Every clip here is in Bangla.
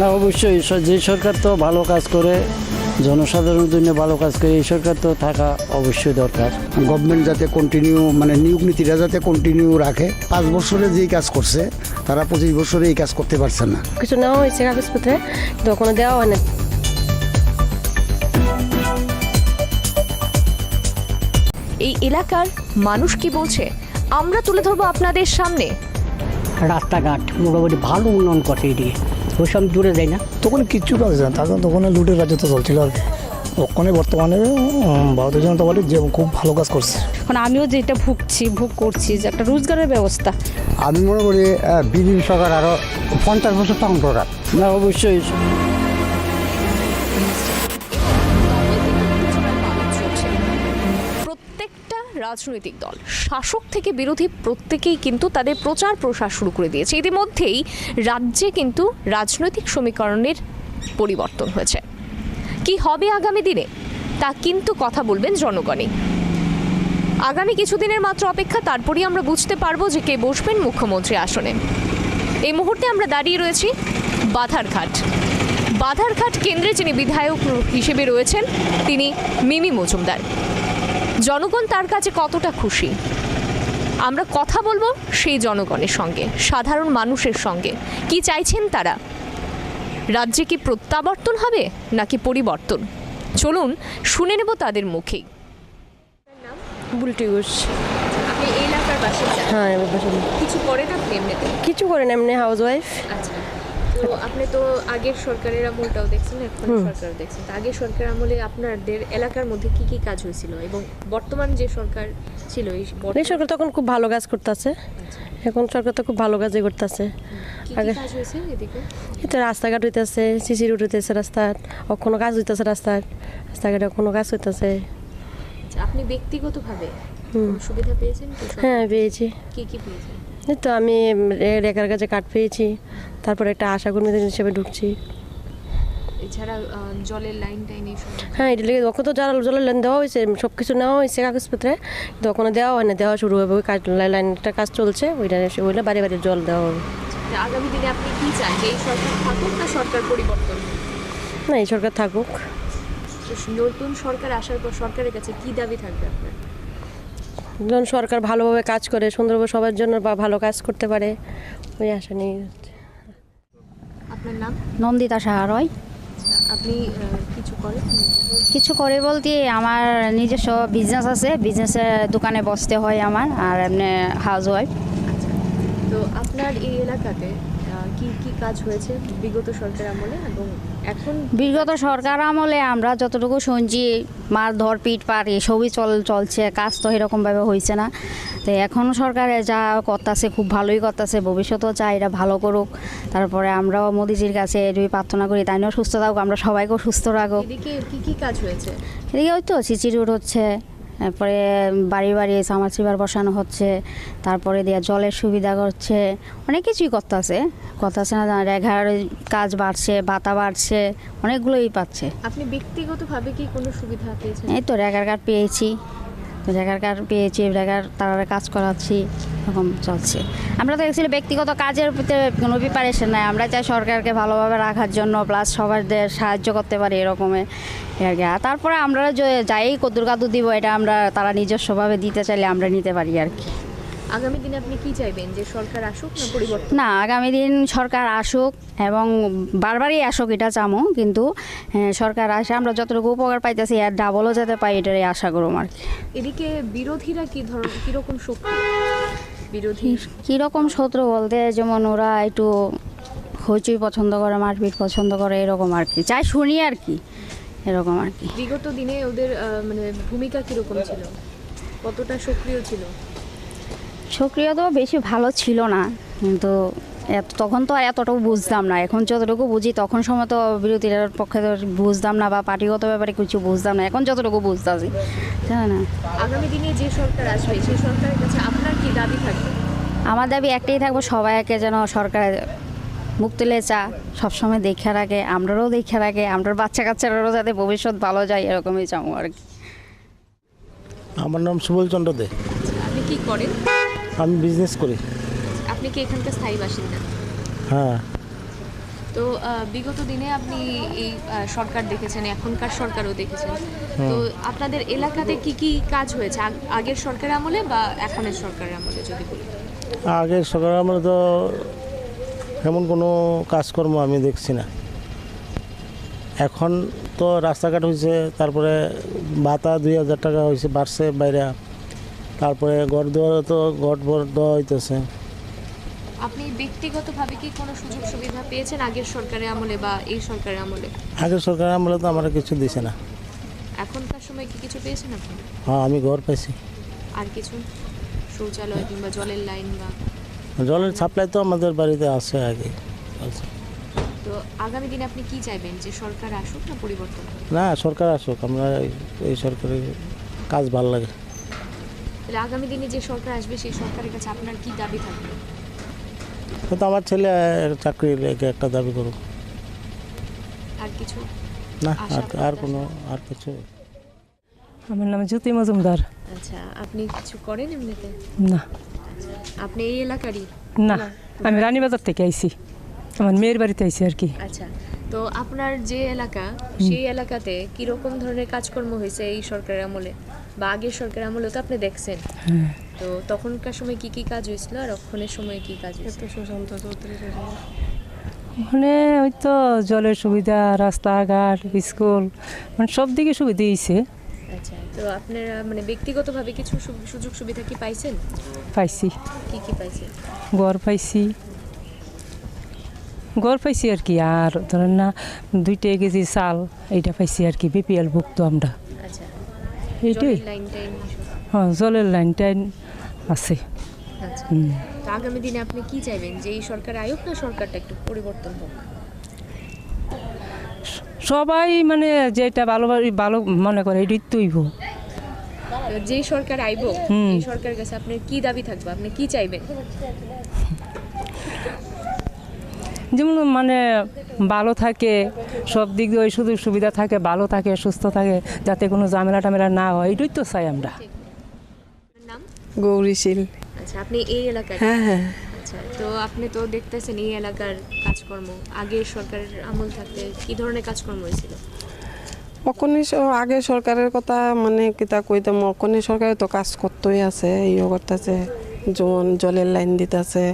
না অবশ্যই যে সরকার তো ভালো কাজ করে, জনসাধারণের জন্য ভালো কাজ করে, এই সরকার তো থাকা অবশ্যই দরকার। গভর্নমেন্ট যাতে কন্টিনিউ মানে নিয়োগ নীতিটা যাতে কন্টিনিউ রাখে। 5 বছরে যেই কাজ করছে তারা 25 বছরে এই কাজ করতে পারছে না। কিছু নেওয়া হয়েছে কাগজপত্রে, কিন্তু কোনো দেওয়া হয় না। এই এলাকার মানুষ কি বলছে আমরা তুলে ধরবো আপনাদের সামনে। রাস্তাঘাট মোটামুটি ভালো উন্নয়ন করছে এদিকে, ওইসব দূরে যায় না। তখন কিচ্ছু কাজ না, তখন লুটের রাজত্ব চলছিল আর কি। ওখানে বর্তমানে ভারতীয় জনতা পার্টি যে খুব ভালো কাজ করছে। এখন আমিও যেটা ভোগ করছি যে একটা রোজগারের ব্যবস্থা। আমি মনে করি বিজেপি সরকার আরও 50 বছর তখন দরকার। না অবশ্যই প্রত্যেকটা রাজনৈতিক দল শাসক থেকে বিরোধী প্রত্যেকেই কিন্তু তাদের প্রচার প্রসার শুরু করে দিয়েছে। ইতিমধ্যেই রাজ্যে কিন্তু রাজনৈতিক সমীকরণের পরিবর্তন হয়েছে। কি হবে আগামী দিনে তা কিন্তু কথা বলবেন জনগণই। আগামী কিছুদিনের মাত্র অপেক্ষা, তারপরেই আমরা বুঝতে পারবো যে কে বসবেন মুখ্যমন্ত্রী আসনে। এই মুহূর্তে আমরা দাঁড়িয়ে রয়েছি বাধারঘাট কেন্দ্রে যিনি বিধায়ক হিসেবে রয়েছেন তিনি মিমি মজুমদার। জনগণ তার কাছে কতটা খুশি আমরা কথা বলবো সেই জনগণের সঙ্গে, সাধারণ মানুষের সঙ্গে। কি চাইছেন তারা? রাজ্যে কি প্রত্যাবর্তন হবে নাকি পরিবর্তন? চলুন শুনে নেব তাদের মুখেই। বুলটি ঘোষ। আপনি এই এলাকার বাসিন্দা? হ্যাঁ, আমি বাসিন্দা। কিছু করেন আপনি এমনিতে? কিছু করেন এমনি, হাউস ওয়াইফ। আচ্ছা, তো আপনি তো আগের সরকারের আমলটাও দেখছেন, এখন সরকারও দেখছেন। তো আগের সরকার আমলে আপনাদের এলাকার মধ্যে কি কি কাজ হয়েছিল এবং বর্তমান যে সরকার ছিল এই সরকার তখন খুব ভালো কাজ করতেছে। এখন সরকার তো খুব ভালো কাজই করতেছে। আগে কাজ হয়েছে এদিকে? এই তো রাস্তাঘাট হইতেছে, সিসি রোড হইতেছে, রাস্তার কোনো কাজ হইতেছে, রাস্তাঘাটে কোনো কাজ হইতেছে। আপনি ব্যক্তিগতভাবে সুবিধা পেয়েছেন? হ্যাঁ পেয়েছি। কি কি পেয়েছেন? এই তো আমি রেখার কাছে কার্ড পেয়েছি, তারপরে একটা আশাকর্মী হিসেবে ঢুকছি। এছাড়া জলের লাইন টাইন এইসব? হ্যাঁ, এটা লেগে ওকে তো জলের লাইন দেওয়া হয়েছে, সব কিছু নেওয়া হয়েছে কাগজপত্রে, কিন্তু ওখানে দেওয়া হয় না। দেওয়া শুরু হবে, ওই লাইনটা কাজ চলছে, ওইটা বাড়ি বাড়ি জল দেওয়া হবে। আগামী দিনে আপনি কি চান, যে এই সরকার থাকুক না সরকার পরিবর্তন? না, এই সরকার থাকুক। নতুন সরকার আসার পর সরকারের কাছে কি দাবি থাকবে আপনার? যখন সরকার ভালোভাবে কাজ করে, সুন্দরভাবে সবার জন্য বা ভালো কাজ করতে পারে, ওই আশা নেই। আপনার নাম? নন্দিতা সাহারয়। আপনি কিছু করেন? কিছু করে বলতে আমার নিজস্ব বিজনেস আছে, বিজনেসের দোকানে বসতে হয় আমার, আর এমনি হাউস ওয়াইফ। তো আপনার এই এলাকাতে কি কি কাজ হয়েছে বিগত সরকার আমলে এবং এখন? বিগত সরকার আমলে আমরা যতটুকু শুনছি মারধর পিটপাট এসবই চলছে, কাজ তো এরকমভাবে হয়েছে না। তো এখন সরকারে যা করতেছে খুব ভালোই করতেছে, ভবিষ্যতেও চাই এটা ভালো করুক। তারপরে আমরাও মোদিজির কাছে এটুকুই প্রার্থনা করি, তাইও সুস্থ থাকুক, আমরা সবাইকেও সুস্থ রাখুক। এদিকে কি কি কাজ হয়েছে? এদিকে ওই তো সিসি রোড হচ্ছে, তারপরে বাড়ি বাড়ি সামারসিবল বসানো হচ্ছে, তারপরে দিয়ে জলের সুবিধা করছে, অনেক কিছুই করতেছে না। রেখার কাজ বাড়ছে, ভাতা বাড়ছে, অনেকগুলোই পাচ্ছে। আপনি ব্যক্তিগতভাবে কি কোনো সুবিধা পেয়েছেন? এই তো রেখার কার্ড পেয়েছি, রেখার তারা কাজ করাচ্ছি, এরকম চলছে। আমরা তো অ্যাকচুয়ালি ব্যক্তিগত কাজের কোনো প্রিপারেশন নাই, আমরা চাই সরকারকে ভালোভাবে রাখার জন্য, প্লাস সবাইদের সাহায্য করতে পারি এরকমের আর কি। আর তারপরে আমরা যাই কদ্দুর কাদুর দিব, এটা আমরা তারা নিজস্বভাবে দিতে চাইলে আমরা নিতে পারি আর কি। আগামী দিনে আপনি কি চাইবেন, যে সরকার আসুক না পরিবর্তন? না, আগামী দিন সরকার আসুক এবং বারবারই আসুক এটা চামো, কিন্তু সরকার আসে আমরা যতটুকু উপকার পাইতেছি আর ডাবলও যাতে পাই এটারই আশা করুম আর কি। এদিকে বিরোধীরা কীরকম শক্তি? কীরকম শত্রু বলতে, যেমন ওরা একটু হইচই পছন্দ করে, মারপিট পছন্দ করে, এরকম আর কি, চাই শুনি আর কি, এরকম আর কি। বিগত দিনে ওদের মানে ভূমিকা কীরকম ছিল, কতটা সক্রিয় ছিল? সক্রিয় তো বেশি ভালো ছিল না, কিন্তু তখন তো এতটুকু বুঝতাম না। এখন যতটুকু বুঝি, তখন সময় তো বিরোধীর পক্ষে তো বুঝতাম না, বা পার্টিগত ব্যাপারে কিছু বুঝতাম না, এখন যতটুকু বুঝতেছি, জানা না। আগামী দিনে যে সরকার আসবে সেই সরকারের কাছে আপনার কি দাবি থাকবে? আমার দাবি একটাই থাকবো, সবাইকে যেন সরকারের মুখ তুলে চা সবসময় দেখে রাখে, আমরাও দেখে রাখে, আমরার বাচ্চা কাচ্চারাও যাতে ভবিষ্যৎ ভালো যায়, এরকমই চাবো আর কি। আমার নাম সুবল চন্দ্র দে। আপনি কি করেন? আমি বিজনেস করি। আপনি কি এখানকার স্থায়ী বাসিন্দা? হ্যাঁ। তো তো বিগত দিনে আপনি এই সরকার দেখেছেন, এখনকার সরকারও দেখেছেন, তো আপনাদের এলাকাতে কি কি কাজ হয়েছে আগের সরকারের আমলে বা এখনের সরকারের আমলে যদি বলি? আগের সরকার আমরা তো এমন কোনো কাজকর্ম আমি দেখছি না। এখন তো রাস্তাঘাট হয়েছে, তারপরে ভাতা 2000 টাকা হয়েছে, বাড়ছে বাইরে, তারপরে ঘর দুয়ারও তো ঘর দেওয়া হইতেছে। আপনি ব্যক্তিগতভাবে কি কোনো সুযোগ সুবিধা পেয়েছেন আগের সরকারের আমলে বা এই সরকারের আমলে? আগের সরকার আমলে তো আমরা কিছু দিছে না। এখনকার সময় কি কিছু পেয়েছেন আপনি? হ্যাঁ, আমি ঘর পাইছি। আর কিছু শৌচালয় কিংবা জলের লাইন বা জলের সাপ্লাই তো আমাদের বাড়িতে আছে আগে। তো আগামী দিনে আপনি কি চাইবেন, যে সরকার আসুক না পরিবর্তন হোক? না, সরকার আসুক, আমরা এই সরকারের কাজ ভালো লাগে। তাহলে আগামী দিনে যে সরকার আসবে সেই সরকারের কাছে আপনার কি দাবি থাকবে? তো আমার ছেলে চাকরি লেগে একটা দাবি করুক। আর কিছু না, আশা আর কোনো আর কিছু। আমার নাম জ্যোতি মজুমদার। আচ্ছা, আপনি কিছু করেন এমনিতে? না। আপনি এই এলাকারই? না, আমি রানীবাজার থেকে আইছি, আমার মেয়ের বাড়িতে আইছি আর কি। আচ্ছা, তো আপনার যে এলাকা সেই এলাকাতে কিরকম ধরনের কাজকর্ম হয়েছে এই সরকারের আমলে বা আগের সরকারের আমলে তো আপনি দেখছেন, তো তখনকার সময় কি কি কাজ হয়েছিল আর এখনের সময় কি কাজ হয়েছে? ওখানে ওই তো জলের সুবিধা, রাস্তাঘাট, স্কুল, মানে সব দিকে সুবিধা দিয়েছে। আচ্ছা, তো আপনারা মানে ব্যক্তিগতভাবে কিছু সুযোগ সুবিধা কি পাইছেন? পাইছি, কি কি পাইছেন? ঘর পাইছি, ঘর পাইছি আর কি। আর ধরেন না 2 কেজি চাল এইটা পাইছি আর কি, বিপিএল ভুক্ত আমরা। আচ্ছা, এইটাই। জলের লাইন টাইন এসব? হ্যাঁ, জলের লাইন টাইন আছে। আচ্ছা, তো আগামী দিনে আপনি কি চাইবেন, যে এই সরকার আয়ুক না সরকারটা একটু পরিবর্তন হোক? সবাই মানে যেটা ভালো ভালো মনে করে এটাই তৈব। যে সরকার আইব এই সরকারের কাছে আপনার কি দাবি থাকবে, আপনি কি চাইবেন? যেমন মানে ভালো থাকে, সব দিক দিয়ে ওই সুযোগ সুবিধা থাকে, ভালো থাকে, সুস্থ থাকে, যাতে কোনো ঝামেলা টামেলা না হয়, এটাই তো চাই আমরা। নাম? গৌরীশীল। আচ্ছা, আপনি এই এলাকার? হ্যাঁ হ্যাঁ। আচ্ছা, তো আপনি তো দেখতেছেন এই এলাকার কাজকর্ম আগের সরকারের আমল থাকতে কি ধরনের কাজকর্ম হয়েছিল? অকনি আগে সরকারের কথা মানে কিতা কইতাম, অকনি সরকারে তো কাজ করতেই আছে, ইয়ে করতেছে, যেমন জলের লাইন দিতেছে,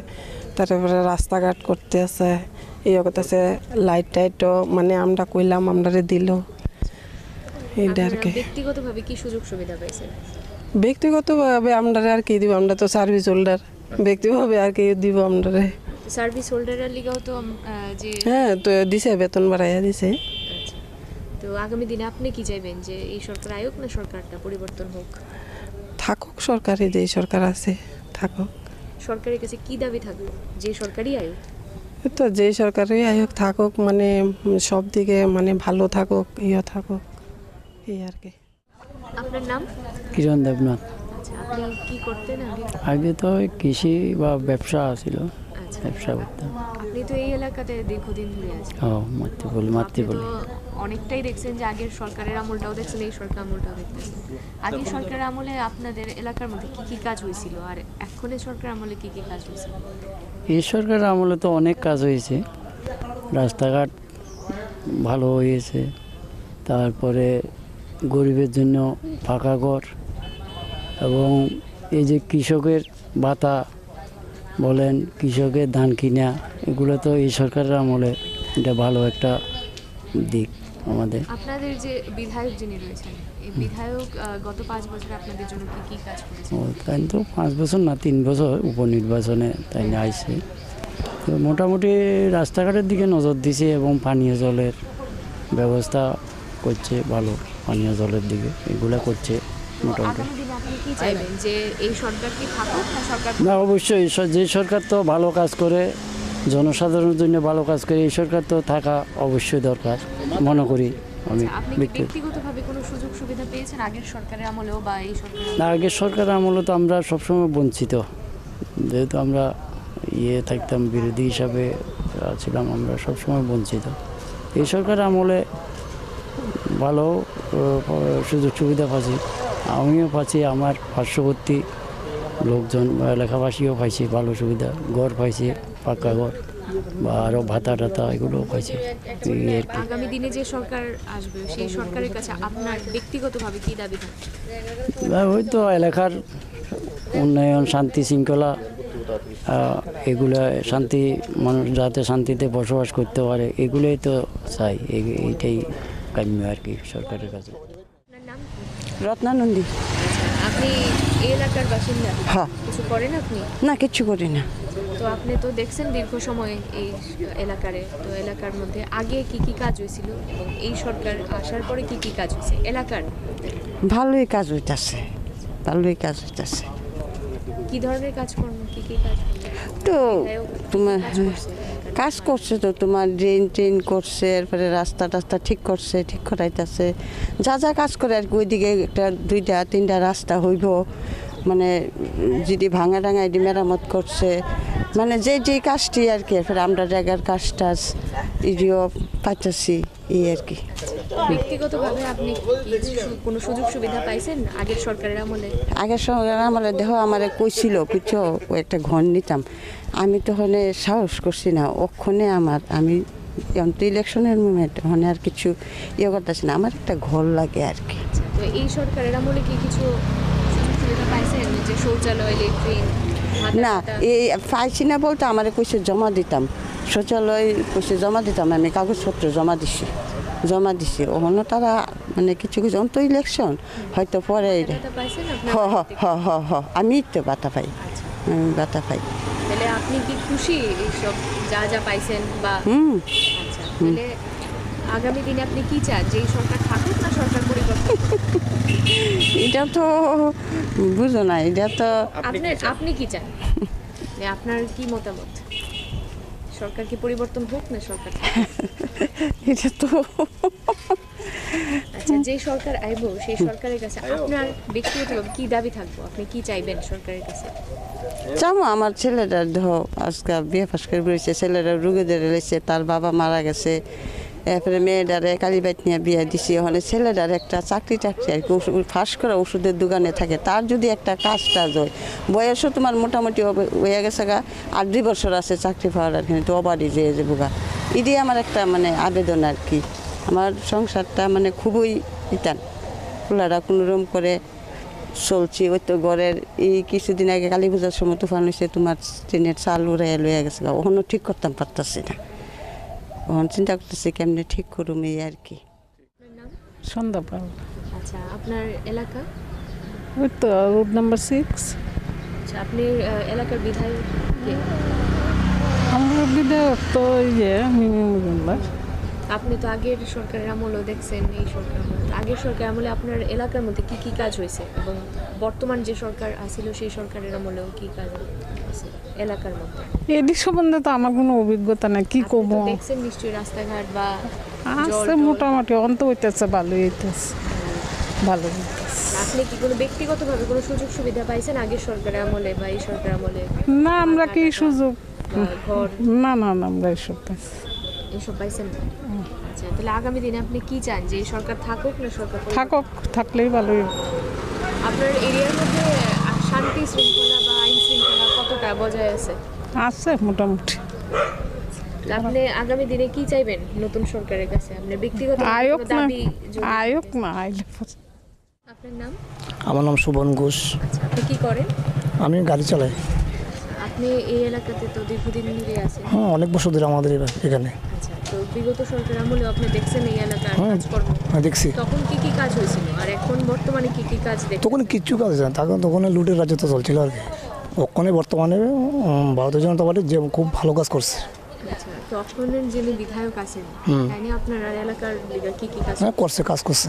তারপরে রাস্তাঘাট করতে আছে, ইয়ে করতেছে, লাইট টাইটও মানে আমরা কইলাম আমরা দিল, এইটা আর কি। ব্যক্তিগতভাবে কি সুযোগ সুবিধা পেয়েছেন? ব্যক্তিগতভাবে আমরা আর কি দিব, আমরা তো সার্ভিস হোল্ডার, ব্যক্তিগতভাবে আর কি দিব আমরা। সার্ভিস হোল্ডারের লিগেও তো যে হ্যাঁ, তো দিছে, বেতন বাড়াইয়া দিছে। আচ্ছা, তো আগামী দিনে আপনি কি চাইবেন, যে এই সরকার আয়ুক না সরকারটা পরিবর্তন হোক? থাকুক সরকারি, যে সরকার আছে থাকুক। সরকারের কাছে কি দাবি থাকবে, যে সরকারই আয়ুক? তো যে সরকারি আয়োগ থাকুক, মানে সব দিকে মানে ভালো থাকুক, ইয়ে থাকুক, এই আর কি। আপনার নাম? কিরণ দেবনাথ। আচ্ছা, আপনি কি করতেন আগে? আগে তো ওই কৃষি বা ব্যবসা ছিল, আচ্ছা, ব্যবসা করতাম। আপনি তো এই এলাকাতে দীর্ঘদিন ধরে আছেন। ও মাতৃপল্লী। অনেকটাই দেখছেন যে আগের সরকারের আমলটাও দেখছেন, এই সরকার আমলটাও দেখতেছেন। আগের সরকারের আমলে আপনাদের এলাকার মধ্যে কি কি কাজ হয়েছিল আর এখনের সরকার আমলে কি কি কাজ হয়েছিল? এই সরকারের আমলে তো অনেক কাজ হয়েছে, রাস্তাঘাট ভালো হয়েছে, তারপরে গরিবের জন্য পাকা ঘর, এবং এই যে কৃষকের ভাতা বলেন, কৃষকের ধান কিনা, এগুলো তো এই সরকারের আমলে এটা ভালো একটা দিক আমাদের। আপনাদের যে বিধায়ক যিনি রয়েছেন, এই বিধায়ক গত 5 বছরে আপনাদের জন্য কি কি কাজ করেছেন? ও তাই তো 5 বছর না 3 বছর উপনির্বাচনে তাই না আইছে, তো মোটামুটি রাস্তাঘাটের দিকে নজর দিছে এবং পানীয় জলের ব্যবস্থা করছে, ভালো পানীয় জলের দিকে এগুলো করছে মোটামুটি। আগামী দিনে আপনি কি চাইবেন, যে এই সরকার কি থাকুক না সরকার? না, অবশ্যই যে সরকার তো ভালো কাজ করে, জনসাধারণের জন্য ভালো কাজ করে, এই সরকার তো থাকা অবশ্যই দরকার মনে করি আমি। আপনি কি ব্যক্তিগতভাবে কোনো সুযোগ সুবিধা পেয়েছেন আগের সরকারের আমলেও বা এই সরকারের? না, আগের সরকার আমলে তো আমরা সবসময় বঞ্চিত, যেহেতু আমরা থাকতাম বিরোধী হিসাবে ছিলাম, আমরা সবসময় বঞ্চিত। এই সরকার আমলে ভালো সুযোগ সুবিধা পাচ্ছি, আমিও পাচ্ছি, আমার পার্শ্ববর্তী লোকজন এলাকাবাসীও পাইছে ভালো সুবিধা, ঘর পাইছে, পাকা ঘর। বা আরও ভাতা টাতা এগুলো পাইছে এই আর কি। আগামী দিনে যে সরকার আসবে সেই সরকারের কাছে আপনার ব্যক্তিগতভাবে কি দাবি থাকবে? ওই তো এলাকার উন্নয়ন, শান্তি শৃঙ্খলা, এগুলো শান্তি, মানুষ যাতে শান্তিতে বসবাস করতে পারে, এগুলোই তো চাই। এইটাই কাম্য আর কি সরকারের কাছে। আপনার নাম কি? রত্নানন্দী। আপনি এই এলাকার বাসিন্দা? হ্যাঁ। কিছু করেন আপনি? না, কিচ্ছু করি না। তো আপনি তো দেখছেন দীর্ঘ সময় এই এলাকার মধ্যে আগে কি কি কাজ হয়েছিল এবং এই সরকার আসার পরে কি কি কাজ হয়েছে এলাকার? ভালোই কাজ হইতাছে, ভালোই কাজ হইতাছে। কি ধরনের কাজকর্ম, কি কি কাজ হয়েছে? তো তোমার কাজ করছে এলাকার? কাজ করছে, তো তোমার ড্রেন ট্রেন করছে, এরপরে রাস্তা টাস্তা ঠিক করছে, ঠিক করাইতেছে, যা যা কাজ করে আর কি। ওইদিকে একটা 2-3টা রাস্তা হইব, মানে যদি ভাঙা টাঙা এটি মেরামত করছে, মানে যে কাজটি আর কি। এরপরে আমরা জায়গার কাজ টাজ এটিও পাইতেছি, এই আর কি। ব্যক্তিগতভাবে আপনি কি কোনো সুযোগ সুবিধা পাইছেন আগের সরকারের আমলে? আগের সঙ্গে আমার দেহ আমার কইছিল কিছু একটা ঘর নিতাম, আমি তখন সাহস করছি না। ওখানে আমি তো ইলেকশনের মুভমেন্ট ওখানে আর কিছু ইয়ে করতেছি না, আমার একটা ঘর লাগে আর কি। তো এই সরকারের আমলে কি কিছু সুযোগ সুবিধা পাইছেন, যে শৌচালয়, লেট্রিন? না, এই পাইছি না বলতে আমার কইছে জমা দিতাম, শৌচালয় কইছে জমা দিতাম, আমি কাগজপত্র জমা দিছি। ওখানে তারা মানে কিছু তো ইলেকশন হয়তো পরে পাইছেন হ হ হ হ হ আমি তো বাতা পাই, আমি বাতা পাই। তাহলে আপনি কি খুশি এইসব যা পাইছেন বা? আচ্ছা, তাহলে আগামী দিনে আপনি কি চান, যে এই সরকার থাকুক না সরকার পরিবর্তন? এটা তো বুঝো না, এটা তো আপনি কি চান, আপনার কি মতামত? সরকার কি পরিবর্তন হোক না সরকার? এটা তো আচ্ছা, যে সরকার আইব সেই সরকারের কাছে আপনার ব্যক্তিগতভাবে কি দাবি থাকবো, আপনি কি চাইবেন সরকারের কাছে? চাও আমার ছেলেটা ধো আজকে বিয়ে পাশ করে বেরিয়েছে, ছেলেরা রুগীদের রয়েছে, তার বাবা মারা গেছে, এরপরে মেয়েটারে কালীবাইত নিয়ে বিয়ে দিছি। ওখানে ছেলেটার একটা চাকরি আর কি, ফাঁস করা ওষুধের দোকানে থাকে, তার যদি একটা কাজ টাজ হয়, বয়সও তোমার মোটামুটি হয়ে গেছে গা, 8-2 বছর আছে চাকরি পাওয়ার আর কি, তো অবারই যেয়ে যাবো গা। এটাই আমার একটা মানে আবেদন আর কি। আমার সংসারটা মানে খুবই ইতান, খোলারা কোনোরকম করে চলছি। ওই তো ঘরের এই কিছুদিন আগে কালী পূজার সময় তুফান হয়েছে, তোমার ট্রেনের চাল উড়াইয়া লইয়া গেছে গা, ওখানেও ঠিক করতাম পারতাছি না। ওখানে চিন্তা করতেছি কেমনে ঠিক করুম এই আর কি। সন্ধ্যা পাল। আচ্ছা, আপনার এলাকা? ওই তো রোড নাম্বার 6। আচ্ছা, আপনি এলাকার বিধায়ক কে? আমার বিধায়ক তো মেম্বার। আপনি তো আগের সরকারের আমলেও দেখছেন, এই সরকার আমলে, আগের সরকার আমলে আপনার এলাকার মধ্যে কি কি কাজ হয়েছে এবং বর্তমান যে সরকার আসিল সেই সরকারের আমলেও কি কাজ হয়েছে এলাকার মধ্যে? এদিক সম্বন্ধে তো আমার কোনো অভিজ্ঞতা নাই, কি আপনি করবো। তো দেখছেন নিশ্চয়ই রাস্তাঘাট বা আছে মোটামুটি অন্ত হইতেছে, ভালোই হইতেছে, ভালো হইতেছে। আপনি কি কোনো ব্যক্তিগতভাবে কোনো সুযোগ সুবিধা পাইছেন আগের সরকারের আমলে বা এই সরকার আমলে? না, আমরা কি সুযোগ, ঘর? না আমরা এসব পাইছি। এসব পাইছেন না? আচ্ছা, তাহলে আগামী দিনে আপনি কি চান, যে এই সরকার থাকুক না সরকার পরিবর্তন? থাকুক, থাকলেই ভালোই। আপনার এরিয়ার মধ্যে শান্তি শৃঙ্খলা বা আইন শৃঙ্খলা কতটা বজায় আছে? আছে মোটামুটি। আপনি আগামী দিনে কি চাইবেন নতুন সরকারের কাছে, আপনার ব্যক্তিগত আয়োগ না, দাবি? আয়োগ না আইলে। আপনার নাম? আমার নাম সুবন ঘোষ। আচ্ছা, আপনি কি করেন? আমি গাড়ি চালাই। আপনি এই এলাকাতে তো দীর্ঘদিন ধরে আছেন। হ্যাঁ, অনেক বছর ধরে আমাদের এখানে। আচ্ছা, তো বিগত সরকার আমলেও আপনি দেখছেন এই এলাকার হ্যাঁ, কাজকর্ম? হ্যাঁ দেখছি। তখন কি কি কাজ হয়েছিল আর এখন বর্তমানে কি কি কাজ দেখছেন? তখন কিচ্ছু কাজ হয় না, তখন লুটের রাজত্ব চলছিল আর কি। ওখানে বর্তমানে ভারতীয় জনতা পার্টি যে খুব ভালো কাজ করছে। আচ্ছা, তখনের যিনি বিধায়ক আছেন তাই আপনার এলাকার কি কি কাজ? হ্যাঁ করছে, কাজ করছে।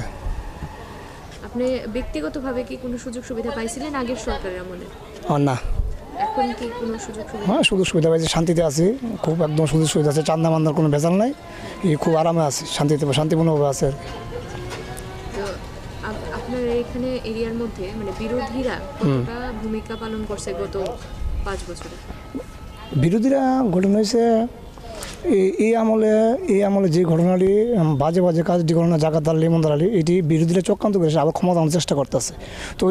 আপনি ব্যক্তিগতভাবে কি কোনো সুযোগ সুবিধা পাইছিলেন আগের সরকারের আমলে? না। এখন কি কোনো সুযোগ সুবিধা? হ্যাঁ, সুযোগ সুবিধা পাইছে, শান্তিতে আছি, খুব একদম সুযোগ সুবিধা আছে, চান্দা মান্দার কোনো ভেজাল নাই, খুব আরামে আছি, শান্তিপূর্ণভাবে আছে আর কি। তো আপনার এখানে এরিয়ার মধ্যে মানে বিরোধীরা কতটা ভূমিকা পালন করছে গত 5 বছরে? বিরোধীরা ঘটনা হয়েছে এই আমলে যে ঘটনাটি বাজে কাজটি ঘটনা জাকাত আলী মন্দার আলী, এটি বিরোধীরা চক্রান্ত করেছে, আবার ক্ষমতা আনার চেষ্টা করতেছে। তো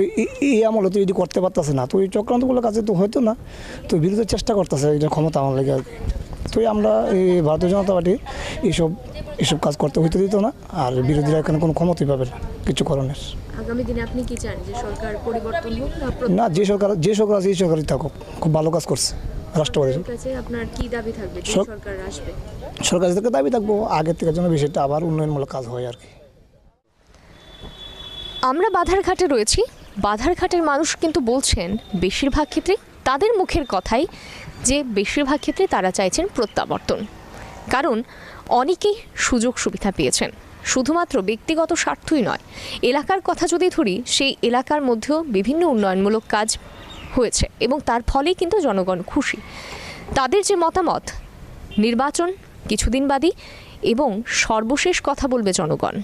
এই আমলে তো এটি করতে পারতেছে না, তো এই চক্রান্তগুলোর কাছে তো হয়তো না, তো বিরোধীর চেষ্টা করতেছে এটা ক্ষমতা আনার লাগে আর কি। তো আমরা এই ভারতীয় জনতা পার্টি এইসব কাজ করতে হইতে দিত না, আর বিরোধীরা এখানে কোনো ক্ষমতাই পাবে না কিছু করণের। আগামী দিনে আপনি কি চান যে সরকার পরিবর্তন হোক না, যে সরকার আছে এই সরকারই থাকুক, খুব ভালো কাজ করছে রাষ্ট্রপতির কাছে আপনার কি দাবি থাকবে যে সরকার আসবে? সরকার থেকে দাবি থাকবো আগের থেকে যেন বেশিটা আবার উন্নয়নমূলক কাজ হয় আর কি। আমরা বাধারঘাটে রয়েছি। বাধারঘাটের মানুষ কিন্তু বলছেন বেশিরভাগ ক্ষেত্রে তাদের মুখের কথাই যে বেশিরভাগ ক্ষেত্রে তারা চাইছেন প্রত্যাবর্তন, কারণ অনেকেই সুযোগ সুবিধা পেয়েছেন। শুধুমাত্র ব্যক্তিগত স্বার্থই নয়, এলাকার কথা যদি ধরি সেই এলাকার মধ্যেও বিভিন্ন উন্নয়নমূলক কাজ হয়েছে এবং তার ফলেই কিন্তু জনগণ খুশি। তাদের যে মতামত, নির্বাচন কিছুদিন বাদই এবং সর্বশেষ কথা বলবে জনগণ,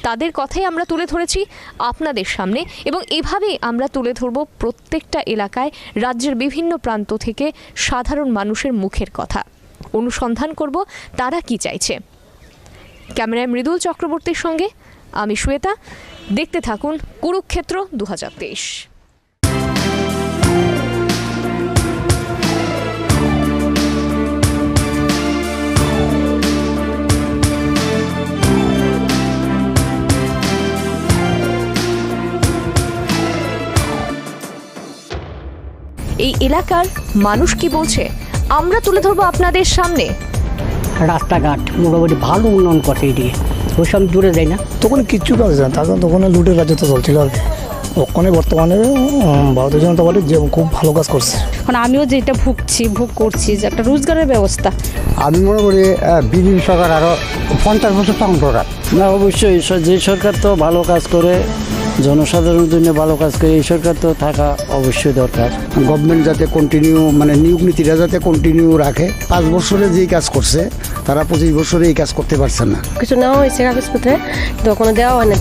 তাদের কথাই আমরা তুলে ধরেছি আপনাদের সামনে এবং এভাবেই আমরা তুলে ধরব প্রত্যেকটা এলাকায় রাজ্যের বিভিন্ন প্রান্ত থেকে সাধারণ মানুষের মুখের কথা, অনুসন্ধান করব তারা কি চাইছে। ক্যামেরায় মৃদুল চক্রবর্তীর সঙ্গে আমি শ্বেতা। দেখতে থাকুন কুরুক্ষেত্র 2023। এই এলাকার মানুষ কি বলছে আমরা তুলে ধরবো আপনাদের সামনে। রাস্তাঘাট মোটামুটি ভালো উন্নয়ন করছে এদিকে, ওইসব দূরে যায় না। তখন কিচ্ছু কাজ না, তখন লুটের রাজত্ব চলছিল আর কি। ওখানে বর্তমানে ভারতীয় জনতা পার্টি যে খুব ভালো কাজ করছে। এখন আমিও যেটা ভোগ করছি যে একটা রোজগারের ব্যবস্থা। আমি মনে করি বিজেপি সরকার আরও 50 বছর তখন দরকার। না, অবশ্যই যে সরকার তো ভালো কাজ করে, জনসাধারণের জন্য ভালো কাজ করে, এই সরকার তো থাকা অবশ্যই দরকার। গভর্নমেন্ট যাতে কন্টিনিউ মানে নিয়োগ নীতিটা যাতে কন্টিনিউ রাখে। 5 বছরে যেই কাজ করছে তারা 25 বছরে এই কাজ করতে পারছে না। কিছু নেওয়া হয়েছে কাগজপত্রে, কিন্তু কোনো দেওয়া হয় না।